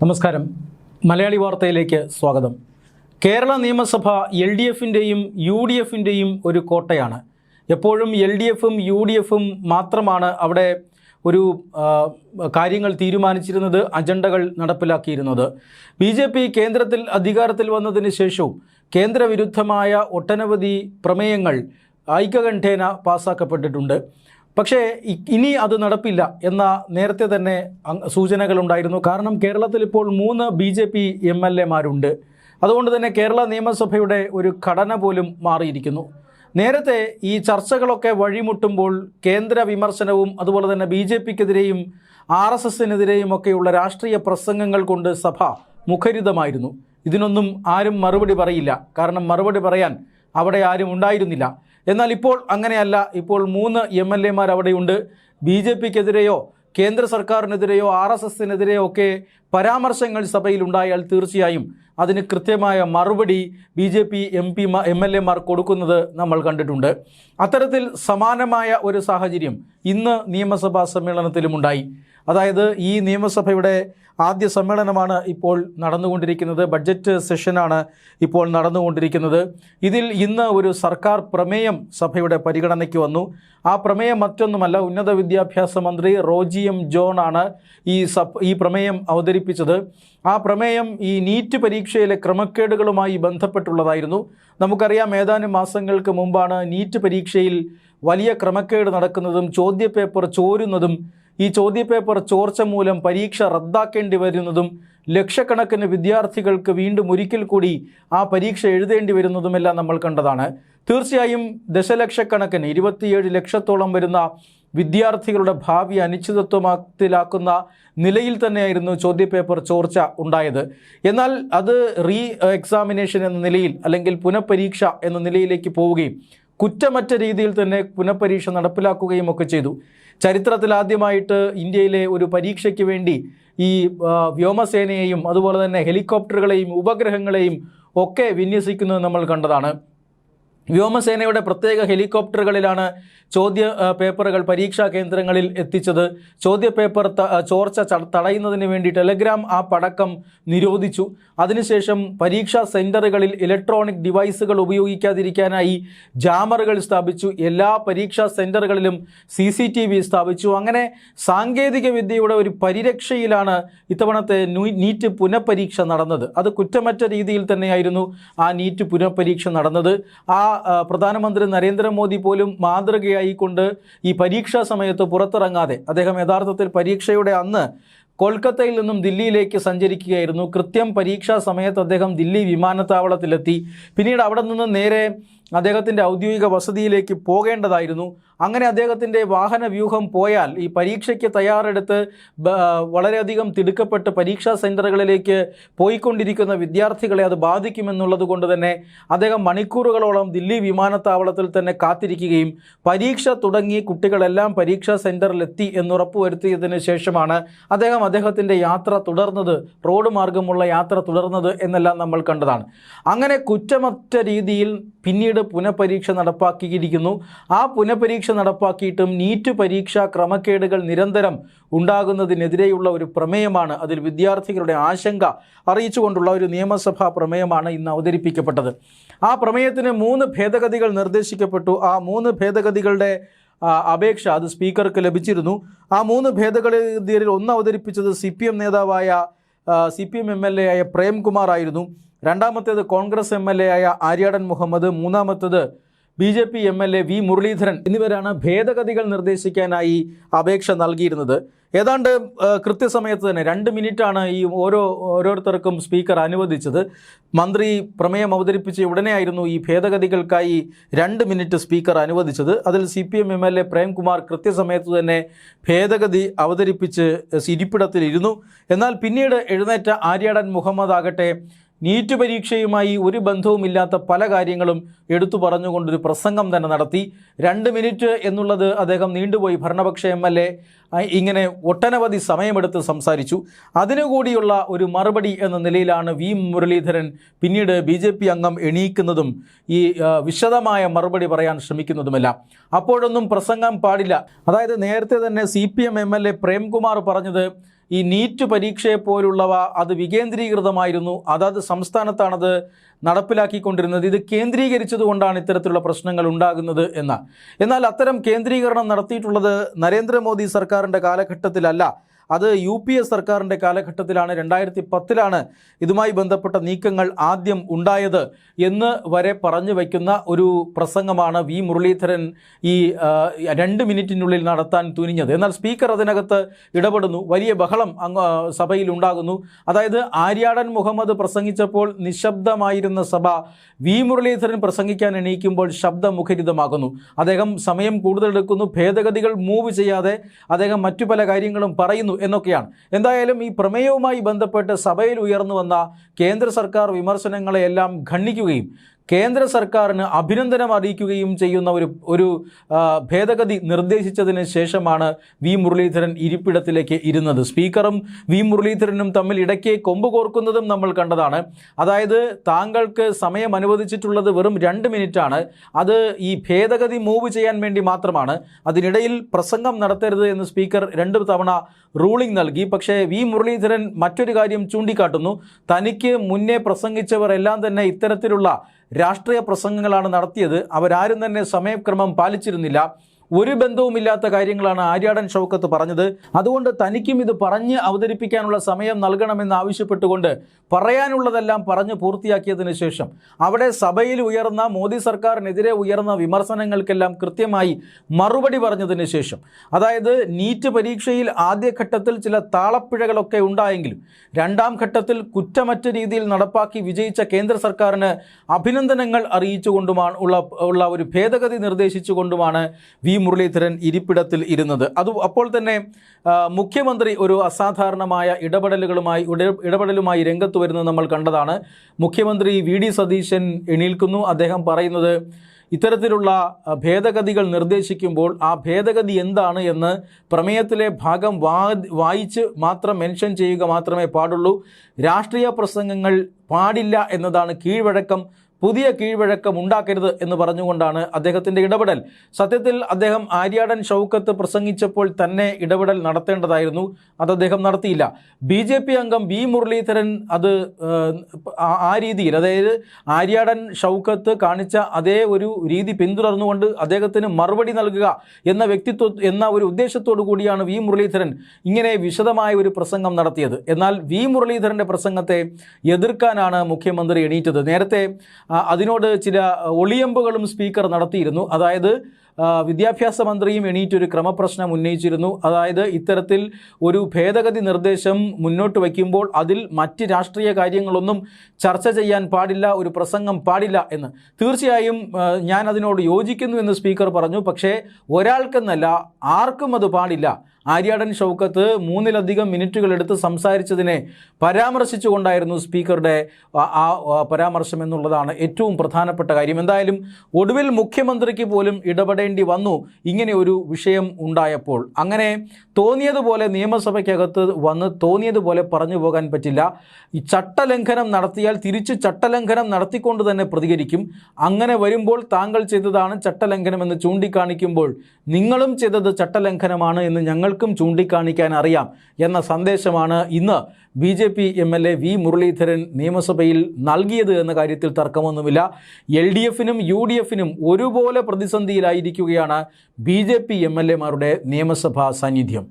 നമസ്കാരം. മലയാളി വാർത്തയിലേക്ക് സ്വാഗതം. കേരള നിയമസഭ LDFിൻ്റെയും UDFിൻ്റെയും ഒരു കോട്ടയാണ്. എപ്പോഴും LDFും UDFും മാത്രമാണ് അവിടെ ഒരു കാര്യങ്ങൾ തീരുമാനിച്ചിരുന്നത്, അജണ്ടകൾ നടപ്പിലാക്കിയിരുന്നത്. BJP കേന്ദ്രത്തിൽ അധികാരത്തിൽ വന്നതിന് ശേഷവും കേന്ദ്രവിരുദ്ധമായ ഒട്ടനവധി പ്രമേയങ്ങൾ ഐക്യകണ്ഠേന പാസ്സാക്കപ്പെട്ടിട്ടുണ്ട്. പക്ഷേ ഇനി അത് നടപ്പില്ല എന്ന നേരത്തെ തന്നെ സൂചനകളുണ്ടായിരുന്നു. കാരണം കേരളത്തിൽ ഇപ്പോൾ 3 BJP MLAമാരുണ്ട്. അതുകൊണ്ട് തന്നെ കേരള നിയമസഭയുടെ ഒരു ഘടന പോലും മാറിയിരിക്കുന്നു. നേരത്തെ ഈ ചർച്ചകളൊക്കെ വഴിമുട്ടുമ്പോൾ കേന്ദ്ര വിമർശനവും അതുപോലെ തന്നെ BJPക്കെതിരെയും RSSനെതിരെയും ഒക്കെയുള്ള രാഷ്ട്രീയ പ്രസംഗങ്ങൾ കൊണ്ട് സഭ മുഖരിതമായിരുന്നു. ഇതിനൊന്നും ആരും മറുപടി പറയില്ല, കാരണം മറുപടി പറയാൻ അവിടെ ആരും ഉണ്ടായിരുന്നില്ല. എന്നാൽ ഇപ്പോൾ അങ്ങനെയല്ല. ഇപ്പോൾ 3 MLAമാർ അവിടെയുണ്ട്. BJPക്കെതിരെയോ കേന്ദ്ര സർക്കാരിനെതിരെയോ RSSനെതിരെയോ ഒക്കെ പരാമർശങ്ങൾ സഭയിലുണ്ടായാൽ തീർച്ചയായും അതിന് കൃത്യമായ മറുപടി BJP MLAമാർ കൊടുക്കുന്നത് നമ്മൾ കണ്ടിട്ടുണ്ട്. അത്തരത്തിൽ സമാനമായ ഒരു സാഹചര്യം ഇന്ന് നിയമസഭാ സമ്മേളനത്തിലുമുണ്ടായി. അതായത് ഈ നിയമസഭയുടെ ആദ്യ സമ്മേളനമാണ് ഇപ്പോൾ നടന്നുകൊണ്ടിരിക്കുന്നത്. ബഡ്ജറ്റ് സെഷനാണ് ഇപ്പോൾ നടന്നുകൊണ്ടിരിക്കുന്നത്. ഇതിൽ ഇന്ന് ഒരു സർക്കാർ പ്രമേയം സഭയുടെ പരിഗണനയ്ക്ക് വന്നു. ആ പ്രമേയം മറ്റൊന്നുമല്ല, ഉന്നത വിദ്യാഭ്യാസ മന്ത്രി റോജി എം ജോൺ ആണ് ഈ പ്രമേയം അവതരിപ്പിച്ചത്. ആ പ്രമേയം ഈ നീറ്റ് പരീക്ഷയിലെ ക്രമക്കേടുകളുമായി ബന്ധപ്പെട്ടുള്ളതായിരുന്നു. നമുക്കറിയാം, ഏതാനും മാസങ്ങൾക്ക് മുമ്പാണ് നീറ്റ് പരീക്ഷയിൽ വലിയ ക്രമക്കേട് നടക്കുന്നതും ചോദ്യപേപ്പർ ചോരുന്നതും ഈ ചോദ്യപേപ്പർ ചോർച്ച മൂലം പരീക്ഷ റദ്ദാക്കേണ്ടി വരുന്നതും ലക്ഷക്കണക്കിന് വിദ്യാർത്ഥികൾക്ക് വീണ്ടും ഒരിക്കൽ കൂടി ആ പരീക്ഷ എഴുതേണ്ടി വരുന്നതുമെല്ലാം നമ്മൾ കണ്ടതാണ്. തീർച്ചയായും ദശലക്ഷക്കണക്കിന് 27 ലക്ഷത്തോളം വരുന്ന വിദ്യാർത്ഥികളുടെ ഭാവി അനിശ്ചിതത്വത്തിലാക്കുന്ന നിലയിൽ തന്നെയായിരുന്നു ചോദ്യപേപ്പർ ചോർച്ച ഉണ്ടായത്. എന്നാൽ അത് എക്സാമിനേഷൻ എന്ന നിലയിൽ അല്ലെങ്കിൽ പുനഃപരീക്ഷ എന്ന നിലയിലേക്ക് പോവുകയും കുറ്റമറ്റ രീതിയിൽ തന്നെ പുനഃപരീക്ഷ നടപ്പിലാക്കുകയും ഒക്കെ ചെയ്തു. ചരിത്രത്തിലാദ്യമായിട്ട് ഇന്ത്യയിലെ ഒരു പരീക്ഷയ്ക്ക് വേണ്ടി ഈ വ്യോമസേനയെയും അതുപോലെ തന്നെ ഹെലികോപ്റ്ററുകളെയും ഉപഗ്രഹങ്ങളെയും ഒക്കെ വിന്യസിക്കുന്നത് നമ്മൾ കണ്ടതാണ്. വ്യോമസേനയുടെ പ്രത്യേക ഹെലികോപ്റ്ററുകളിലാണ് ചോദ്യ പേപ്പറുകൾ പരീക്ഷാ കേന്ദ്രങ്ങളിൽ എത്തിച്ചത്. ചോദ്യപേപ്പർ ചോർച്ച തടയുന്നതിന് വേണ്ടി ടെലഗ്രാം ആപ്പ് അടക്കം നിരോധിച്ചു. അതിനുശേഷം പരീക്ഷാ സെൻറ്ററുകളിൽ ഇലക്ട്രോണിക് ഡിവൈസുകൾ ഉപയോഗിക്കാതിരിക്കാനായി ജാമറുകൾ സ്ഥാപിച്ചു. എല്ലാ പരീക്ഷാ സെൻറ്ററുകളിലും CCTV സ്ഥാപിച്ചു. അങ്ങനെ സാങ്കേതിക വിദ്യയുടെ ഒരു പരിരക്ഷയിലാണ് ഇത്തവണത്തെ നീറ്റ് പുനഃപരീക്ഷ നടന്നത്. അത് കുറ്റമറ്റ രീതിയിൽ തന്നെയായിരുന്നു ആ നീറ്റ് പുനഃപരീക്ഷ നടന്നത്. പ്രധാനമന്ത്രി നരേന്ദ്രമോദി പോലും മാതൃകയായിക്കൊണ്ട് ഈ പരീക്ഷാ സമയത്ത് പുറത്തിറങ്ങാതെ അദ്ദേഹം യഥാർത്ഥത്തിൽ പരീക്ഷയുടെ അന്ന് കൊൽക്കത്തയിൽ നിന്നും ദില്ലിയിലേക്ക് സഞ്ചരിക്കുകയായിരുന്നു. കൃത്യം പരീക്ഷാ സമയത്ത് അദ്ദേഹം ദില്ലി വിമാനത്താവളത്തിലെത്തി. പിന്നീട് അവിടെ നിന്ന് നേരെ അദ്ദേഹത്തിൻ്റെ ഔദ്യോഗിക വസതിയിലേക്ക് പോകേണ്ടതായിരുന്നു. അങ്ങനെ അദ്ദേഹത്തിൻ്റെ വാഹന വ്യൂഹം പോയാൽ ഈ പരീക്ഷയ്ക്ക് തയ്യാറെടുത്ത് വളരെയധികം തിടുക്കപ്പെട്ട് പരീക്ഷാ സെൻറ്ററുകളിലേക്ക് പോയിക്കൊണ്ടിരിക്കുന്ന വിദ്യാർത്ഥികളെ അത് ബാധിക്കുമെന്നുള്ളത് കൊണ്ട് തന്നെ അദ്ദേഹം മണിക്കൂറുകളോളം ദില്ലി വിമാനത്താവളത്തിൽ തന്നെ കാത്തിരിക്കുകയും പരീക്ഷ തുടങ്ങി കുട്ടികളെല്ലാം പരീക്ഷാ സെൻറ്ററിലെത്തി എന്നുറപ്പുവരുത്തിയതിന് ശേഷമാണ് അദ്ദേഹത്തിൻ്റെ യാത്ര തുടർന്നത്, റോഡ് മാർഗമുള്ള യാത്ര തുടർന്നത് എന്നെല്ലാം നമ്മൾ കണ്ടതാണ്. അങ്ങനെ കുറ്റമറ്റ രീതിയിൽ പിന്നീട് പുനഃപരീക്ഷ നടപ്പാക്കിയിരിക്കുന്നു. ആ പുനഃപരീക്ഷ നടപ്പാക്കിയിട്ടും നീറ്റ് പരീക്ഷാ ക്രമക്കേടുകൾ നിരന്തരം ഉണ്ടാകുന്നതിനെതിരെയുള്ള ഒരു പ്രമേയമാണ്, അതിൽ വിദ്യാർത്ഥികളുടെ ആശങ്ക അറിയിച്ചുകൊണ്ടുള്ള ഒരു നിയമസഭാ പ്രമേയമാണ് ഇന്ന് അവതരിപ്പിക്കപ്പെട്ടത്. ആ പ്രമേയത്തിന് 3 ഭേദഗതികൾ നിർദ്ദേശിക്കപ്പെട്ടു. ആ 3 ഭേദഗതികളുടെ അപേക്ഷ അത് സ്പീക്കർക്ക് ലഭിച്ചിരുന്നു. ആ 3 ഭേദഗതികളിൽ ഒന്ന് അവതരിപ്പിച്ചത് CPM നേതാവായ CPM MLA ആയ പ്രേംകുമാർ ആയിരുന്നു. രണ്ടാമത്തേത് കോൺഗ്രസ് MLA ആയ ആര്യാടൻ മുഹമ്മദ്, മൂന്നാമത്തേത് BJP MLA V മുരളീധരൻ എന്നിവരാണ് ഭേദഗതികൾ നിർദ്ദേശിക്കാനായി അപേക്ഷ നൽകിയിരുന്നത്. ഏതാണ്ട് കൃത്യസമയത്ത് തന്നെ 2 മിനിറ്റാണ് ഈ ഓരോരുത്തർക്കും സ്പീക്കർ അനുവദിച്ചത്. മന്ത്രി പ്രമേയം അവതരിപ്പിച്ച ഉടനെയായിരുന്നു ഈ ഭേദഗതികൾക്കായി 2 മിനിറ്റ് സ്പീക്കർ അനുവദിച്ചത്. അതിൽ CPM MLA പ്രേംകുമാർ കൃത്യസമയത്ത് തന്നെ ഭേദഗതി അവതരിപ്പിച്ച് ഇരിപ്പിടത്തിലിരുന്നു. എന്നാൽ പിന്നീട് എഴുന്നേറ്റ ആര്യാടൻ മുഹമ്മദ് ആകട്ടെ നീറ്റ് പരീക്ഷയുമായി ഒരു ബന്ധവുമില്ലാത്ത പല കാര്യങ്ങളും എടുത്തു പറഞ്ഞുകൊണ്ടൊരു പ്രസംഗം തന്നെ നടത്തി. 2 മിനിറ്റ് എന്നുള്ളത് അദ്ദേഹം നീണ്ടുപോയി. ഭരണപക്ഷ MLA ഇങ്ങനെ ഒട്ടനവധി സമയമെടുത്ത് സംസാരിച്ചു. അതിനുകൂടിയുള്ള ഒരു മറുപടി എന്ന നിലയിലാണ് V മുരളീധരൻ പിന്നീട് BJP അംഗം എണീക്കുന്നതും ഈ വിശദമായ മറുപടി പറയാൻ ശ്രമിക്കുന്നതുമെല്ലാം. അപ്പോഴൊന്നും പ്രസംഗം പാടില്ല. അതായത് നേരത്തെ തന്നെ CPM MLA പ്രേംകുമാർ പറഞ്ഞത് ഈ നീറ്റ് പരീക്ഷയെപ്പോലുള്ളവ അത് വികേന്ദ്രീകൃതമായിരുന്നു, അതത് സംസ്ഥാനത്താണത് നടപ്പിലാക്കിക്കൊണ്ടിരുന്നത്. ഇത് കേന്ദ്രീകരിച്ചതുകൊണ്ടാണ് ഇത്തരത്തിലുള്ള പ്രശ്നങ്ങൾ ഉണ്ടാകുന്നത് എന്നാൽ അത്തരം കേന്ദ്രീകരണം നടത്തിയിട്ടുള്ളത് നരേന്ദ്രമോദി സർക്കാരിൻ്റെ കാലഘട്ടത്തിലല്ല, അത് UPA സർക്കാരിൻ്റെ കാലഘട്ടത്തിലാണ്. 2010 ഇതുമായി ബന്ധപ്പെട്ട നീക്കങ്ങൾ ആദ്യം ഉണ്ടായത് എന്ന് വരെ പറഞ്ഞു വയ്ക്കുന്ന ഒരു പ്രസംഗമാണ് വി മുരളീധരൻ ഈ 2 മിനിറ്റിനുള്ളിൽ നടത്താൻ തുനിഞ്ഞത്. എന്നാൽ സ്പീക്കർ അതിനകത്ത് ഇടപെടുന്നു, വലിയ ബഹളം സഭയിൽ ഉണ്ടാകുന്നു. അതായത് ആര്യാടൻ മുഹമ്മദ് പ്രസംഗിച്ചപ്പോൾ നിശബ്ദമായിരുന്ന സഭ വി മുരളീധരൻ പ്രസംഗിക്കാൻ എണീക്കുമ്പോൾ ശബ്ദമുഖരിതമാകുന്നു. അദ്ദേഹം സമയം കൂടുതലെടുക്കുന്നു, ഭേദഗതികൾ മൂവ് ചെയ്യാതെ അദ്ദേഹം മറ്റു പല കാര്യങ്ങളും പറയുന്നു എന്നൊക്കെയാണ്. എന്തായാലും ഈ പ്രമേയവുമായി ബന്ധപ്പെട്ട് സഭയിൽ ഉയർന്നു വന്ന കേന്ദ്ര സർക്കാർ വിമർശനങ്ങളെയെല്ലാം ഖണ്ഡിക്കുകയും കേന്ദ്ര സർക്കാരിന് അഭിനന്ദനം അറിയിക്കുകയും ചെയ്യുന്ന ഒരു ഭേദഗതി നിർദ്ദേശിച്ചതിന് ശേഷമാണ് വി മുരളീധരൻ ഇരിപ്പിടത്തിലേക്ക് ഇരുന്നത്. സ്പീക്കറും വി മുരളീധരനും തമ്മിൽ ഇടയ്ക്ക് കൊമ്പ് കോർക്കുന്നതും നമ്മൾ കണ്ടതാണ്. അതായത് താങ്കൾക്ക് സമയം അനുവദിച്ചിട്ടുള്ളത് വെറും 2 മിനിറ്റാണ്, അത് ഈ ഭേദഗതി മൂവ് ചെയ്യാൻ വേണ്ടി മാത്രമാണ്, അതിനിടയിൽ പ്രസംഗം നടത്തരുത് എന്ന് സ്പീക്കർ 2 തവണ റൂളിംഗ് നൽകി. പക്ഷേ വി മുരളീധരൻ മറ്റൊരു കാര്യം ചൂണ്ടിക്കാട്ടുന്നു, തനിക്ക് മുന്നേ പ്രസംഗിച്ചവർ എല്ലാം തന്നെ ഇത്തരത്തിലുള്ള രാഷ്ട്രീയ പ്രസംഗങ്ങളാണ് നടത്തിയത്, അവരാരും തന്നെ സമയക്രമം പാലിച്ചിരുന്നില്ല, ഒരു ബന്ധവുമില്ലാത്ത കാര്യങ്ങളാണ് ആര്യാടൻ ഷൗക്കത്ത് പറഞ്ഞത്, അതുകൊണ്ട് തനിക്കും ഇത് പറഞ്ഞ് അവതരിപ്പിക്കാനുള്ള സമയം നൽകണമെന്ന് ആവശ്യപ്പെട്ടുകൊണ്ട് പറയാനുള്ളതെല്ലാം പറഞ്ഞ് പൂർത്തിയാക്കിയതിന് ശേഷം അവിടെ സഭയിൽ ഉയർന്ന മോദി സർക്കാരിനെതിരെ ഉയർന്ന വിമർശനങ്ങൾക്കെല്ലാം കൃത്യമായി മറുപടി പറഞ്ഞതിന് ശേഷം, അതായത് നീറ്റ് പരീക്ഷയിൽ ആദ്യഘട്ടത്തിൽ ചില താളപ്പിഴകളൊക്കെ ഉണ്ടായെങ്കിലും 2ാം ഘട്ടത്തിൽ കുറ്റമറ്റ രീതിയിൽ നടപ്പാക്കി വിജയിച്ച കേന്ദ്ര സർക്കാരിന് അഭിനന്ദനങ്ങൾ അറിയിച്ചുകൊണ്ടുമാണ് ഉള്ള ഒരു ഭേദഗതി നിർദ്ദേശിച്ചുകൊണ്ടുമാണ് വി മുരളീധരൻ ഇരിപ്പിടത്തിൽ ഇരുന്നത്. അപ്പോൾ തന്നെ മുഖ്യമന്ത്രി ഒരു അസാധാരണമായ ഇടപെടലുമായി രംഗത്ത് വരുന്നത് നമ്മൾ കണ്ടതാണ്. മുഖ്യമന്ത്രി VD സതീശൻ എണീൽക്കുന്നു. അദ്ദേഹം പറയുന്നത്, ഇത്തരത്തിലുള്ള ഭേദഗതികൾ നിർദ്ദേശിക്കുമ്പോൾ ആ ഭേദഗതി എന്താണ് എന്ന് പ്രമേയത്തിലെ ഭാഗം വായിച്ച് മാത്രം മെൻഷൻ ചെയ്യുക മാത്രമേ പാടുള്ളൂ, രാഷ്ട്രീയ പ്രസംഗങ്ങൾ പാടില്ല എന്നതാണ് കീഴ്വഴക്കം, പുതിയ കീഴ്വഴക്കം ഉണ്ടാക്കരുത് എന്ന് പറഞ്ഞുകൊണ്ടാണ് അദ്ദേഹത്തിൻ്റെ ഇടപെടൽ. സത്യത്തിൽ അദ്ദേഹം ആര്യാടൻ ഷൗക്കത്ത് പ്രസംഗിച്ചപ്പോൾ തന്നെ ഇടപെടൽ നടത്തേണ്ടതായിരുന്നു, അത് അദ്ദേഹം നടത്തിയില്ല. BJP അംഗം വി മുരളീധരൻ അത് ആ രീതിയിൽ, അതായത് ആര്യാടൻ ഷൗക്കത്ത് കാണിച്ച അതേ ഒരു രീതി പിന്തുടർന്നുകൊണ്ട് അദ്ദേഹത്തിന് മറുപടി നൽകുക എന്ന ഒരു ഉദ്ദേശത്തോടു കൂടിയാണ് വി മുരളീധരൻ ഇങ്ങനെ വിശദമായ ഒരു പ്രസംഗം നടത്തിയത്. എന്നാൽ വി മുരളീധരൻ്റെ പ്രസംഗത്തെ എതിർക്കാനാണ് മുഖ്യമന്ത്രി എണീറ്റത്. നേരത്തെ അതിനോട് ചില ഒളിയമ്പുകളും സ്പീക്കർ നടത്തിയിരുന്നു. അതായത് വിദ്യാഭ്യാസ മന്ത്രിയും എണീറ്റൊരു ക്രമപ്രശ്നം ഉന്നയിച്ചിരുന്നു. അതായത് ഇത്തരത്തിൽ ഒരു ഭേദഗതി നിർദ്ദേശം മുന്നോട്ട് വയ്ക്കുമ്പോൾ അതിൽ മറ്റ് രാഷ്ട്രീയ കാര്യങ്ങളൊന്നും ചർച്ച ചെയ്യാൻ പാടില്ല, ഒരു പ്രസംഗം പാടില്ല എന്ന്. തീർച്ചയായും ഞാൻ അതിനോട് യോജിക്കുന്നു എന്ന് സ്പീക്കർ പറഞ്ഞു. പക്ഷേ ഒരാൾക്കെന്നല്ല, ആർക്കും അത് പാടില്ല. ആര്യാടൻ ഷൗക്കത്ത് 3ലധികം മിനിറ്റുകൾ എടുത്ത് സംസാരിച്ചതിനെ പരാമർശിച്ചുകൊണ്ടായിരുന്നു സ്പീക്കറുടെ ആ പരാമർശം എന്നുള്ളതാണ് ഏറ്റവും പ്രധാനപ്പെട്ട കാര്യം. എന്തായാലും ഒടുവിൽ മുഖ്യമന്ത്രിക്ക് പോലും ഇടപെടേണ്ടി വന്നു ഇങ്ങനെ ഒരു വിഷയം ഉണ്ടായപ്പോൾ. അങ്ങനെ തോന്നിയതുപോലെ നിയമസഭയ്ക്കകത്ത് വന്ന് തോന്നിയതുപോലെ പറഞ്ഞു പോകാൻ പറ്റില്ല. ഈ ചട്ടലംഘനം നടത്തിയാൽ തിരിച്ച് ചട്ടലംഘനം നടത്തിക്കൊണ്ട് തന്നെ പ്രതികരിക്കും. അങ്ങനെ വരുമ്പോൾ താങ്കൾ ചെയ്തതാണ് ചട്ടലംഘനം എന്ന് ചൂണ്ടിക്കാണിക്കുമ്പോൾ നിങ്ങളും ചെയ്തത് ചട്ടലംഘനമാണ് എന്ന് ഞങ്ങൾക്കും ചൂണ്ടിക്കാണിക്കാൻ അറിയാം എന്ന സന്ദേശമാണ് ഇന്ന് BJP MLA വി മുരളീധരൻ നിയമസഭയിൽ നൽകിയത് എന്ന കാര്യത്തിൽ തർക്കമൊന്നുമില്ല. LDFനും UDFനും ഒരുപോലെ പ്രതിസന്ധിയിലായിരിക്കുകയാണ് BJP MLA മാരുടെ നിയമസഭാ സാന്നിധ്യം.